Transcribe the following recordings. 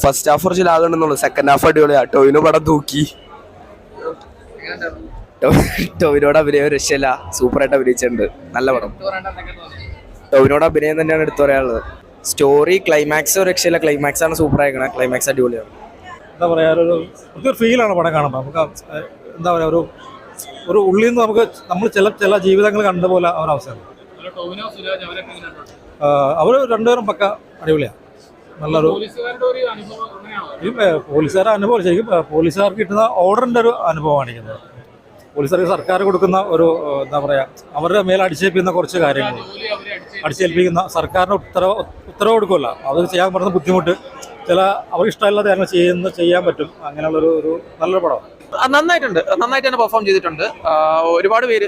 First half കുറച്ച് ലാഗുണ്ടെന്നുള്ളൂ, second half അടിപൊളിയാ. ടോവിനോ പടം തൂക്കി. ടോവിനോട് അഭിനയം രക്ഷയില്ല, സൂപ്പറായിട്ട് അഭിനയിച്ചിട്ടുണ്ട്. നല്ല പടം. ടോവിനോട് അഭിനയം തന്നെയാണ് എടുത്തു പറയാനുള്ളത്. സ്റ്റോറി ക്ലൈമാക്സ് രക്ഷയില്ല, ക്ലൈമാക്സ് ആണ് സൂപ്പർ ആയിക്കണേ. ക്ലൈമാക്സ് അടിപൊളിയാണ്. എന്താ പറയുക, ഒരു ഫീലാണ് പടം കാണുമ്പോൾ. നമുക്ക് എന്താ പറയുക, ഒരു ഉള്ളിൽ നിന്ന് നമ്മൾ ചില ജീവിതങ്ങൾ കണ്ട പോലെ ഒരവസ്ഥയാണ്. അവർ രണ്ടുപേരും പക്ക അടിപൊളിയാണ്. നല്ലൊരു പോലീസുകാരുടെ അനുഭവം. ശരിക്കും പോലീസുകാർക്ക് കിട്ടുന്ന ഓർഡറിൻ്റെ ഒരു അനുഭവമാണ് കാണിക്കുന്നത്. പോലീസുകാർക്ക് സർക്കാർ കൊടുക്കുന്ന ഒരു എന്താ പറയുക, അവരുടെ മേലെ അടിച്ചേൽപ്പിക്കുന്ന കുറച്ച് കാര്യങ്ങൾ, അടിച്ചേൽപ്പിക്കുന്ന സർക്കാരിന് ഉത്തരവ് കൊടുക്കുമല്ലോ, അത് ചെയ്യാൻ പറ്റുന്ന ബുദ്ധിമുട്ട്, ചില അവർക്ക് ഇഷ്ടമില്ലാത്ത കാര്യങ്ങൾ ചെയ്യാൻ പറ്റും. അങ്ങനെയുള്ളൊരു നല്ലൊരു പടമാണ്. നന്നായിട്ട് തന്നെ പെർഫോം ചെയ്തിട്ടുണ്ട്. ഒരുപാട് പേര്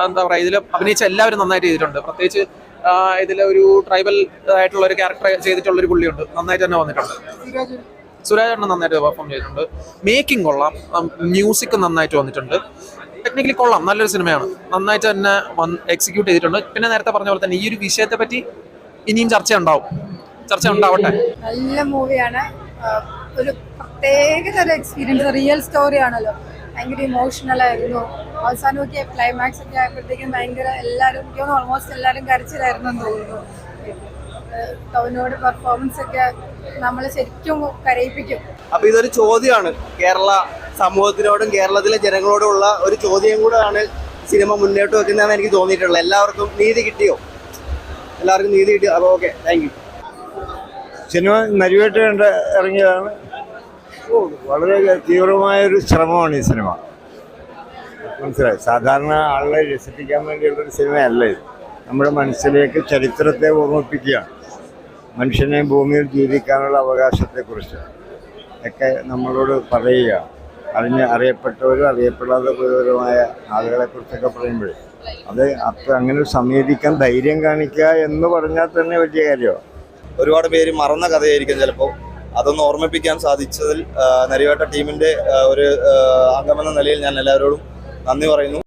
എന്താ പറയുക, ഇതിൽ അഭിനയിച്ച എല്ലാവരും നന്നായിട്ട് ചെയ്തിട്ടുണ്ട്. പ്രത്യേകിച്ച് ഇതിൽ ഒരു ട്രൈബൽ ആയിട്ടുള്ള ഒരു ക്യാരക്ടർ ചെയ്തിട്ടുള്ളൊരു പുള്ളിയുണ്ട്, നന്നായിട്ട് തന്നെ വന്നിട്ടുണ്ട്. സുരാജ് നന്നായിട്ട് പെർഫോം ചെയ്തിട്ടുണ്ട്. മേക്കിംഗ് കൊള്ളാം, മ്യൂസിക് നന്നായിട്ട് വന്നിട്ടുണ്ട്. ടെക്നിക്കലി കൊള്ളാം, നല്ലൊരു സിനിമയാണ്. നന്നായിട്ട് തന്നെ എക്സിക്യൂട്ട് ചെയ്തിട്ടുണ്ട്. പിന്നെ നേരത്തെ പറഞ്ഞ പോലെ തന്നെ ഈ ഒരു വിഷയത്തെ പറ്റി ഇനിയും ചർച്ച ഉണ്ടാവട്ടെ. നല്ല മൂവിയാണ്. ഒരു പ്രത്യേകതര എക്സ്പീരിയൻസ്, റിയൽ സ്റ്റോറി ആണല്ലോ. ഭയങ്കര ഇമോഷണൽ ആയിരുന്നു. അവസാനമൊക്കെ ക്ലൈമാക്സ് ഒക്കെ ആയപ്പോഴത്തേക്കും ഭയങ്കര എല്ലാവരും, ഓൾമോസ്റ്റ് എല്ലാവരും കരച്ചിലായിരുന്നു എന്ന് തോന്നുന്നു. ടോവിനോട് പെർഫോമൻസ് ഒക്കെ നമ്മളെ ശരിക്കും കരയിപ്പിക്കും. അപ്പൊ ഇതൊരു ചോദ്യമാണ്, കേരള സമൂഹത്തിനോടും കേരളത്തിലെ ജനങ്ങളോടുമുള്ള ഒരു ചോദ്യം കൂടെയാണ് സിനിമ മുന്നോട്ട് വെക്കുന്നതെന്ന് എനിക്ക് തോന്നിയിട്ടുള്ളത്. എല്ലാവർക്കും നീതി കിട്ടിയോ? എല്ലാവർക്കും നീതി കിട്ടിയോ? അപ്പോൾ ഓക്കെ, താങ്ക് യു. സിനിമ നരിവേട്ട് കണ്ട് ഇറങ്ങിയതാണ്. വളരെ തീവ്രമായൊരു ശ്രമമാണ് ഈ സിനിമ. മനസ്സിലായി, സാധാരണ ആളെ രസിപ്പിക്കാൻ വേണ്ടിയുള്ളൊരു സിനിമയല്ല ഇത്. നമ്മുടെ മനസ്സിലേക്ക് ചരിത്രത്തെ ഓർമ്മിപ്പിക്കുകയാണ്. മനുഷ്യനെ ഭൂമിയിൽ ജീവിക്കാനുള്ള അവകാശത്തെക്കുറിച്ച് ഒക്കെ നമ്മളോട് പറയുക. അറിയപ്പെട്ടവരും അറിയപ്പെടാത്തവരുമായ ആളുകളെക്കുറിച്ചൊക്കെ പറയുമ്പോഴേ അങ്ങനെ സമീപിക്കാൻ ധൈര്യം കാണിക്കുക എന്ന് പറഞ്ഞാൽ തന്നെ വലിയ കാര്യമാണ്. ഒരുപാട് പേര് മറന്ന കഥയായിരിക്കും ചിലപ്പോൾ. അതൊന്ന് ഓർമ്മിപ്പിക്കാൻ സാധിച്ചതിൽ നരിവേട്ട ടീമിൻ്റെ ഒരു അംഗമെന്ന നിലയിൽ ഞാൻ എല്ലാവരോടും നന്ദി പറയുന്നു.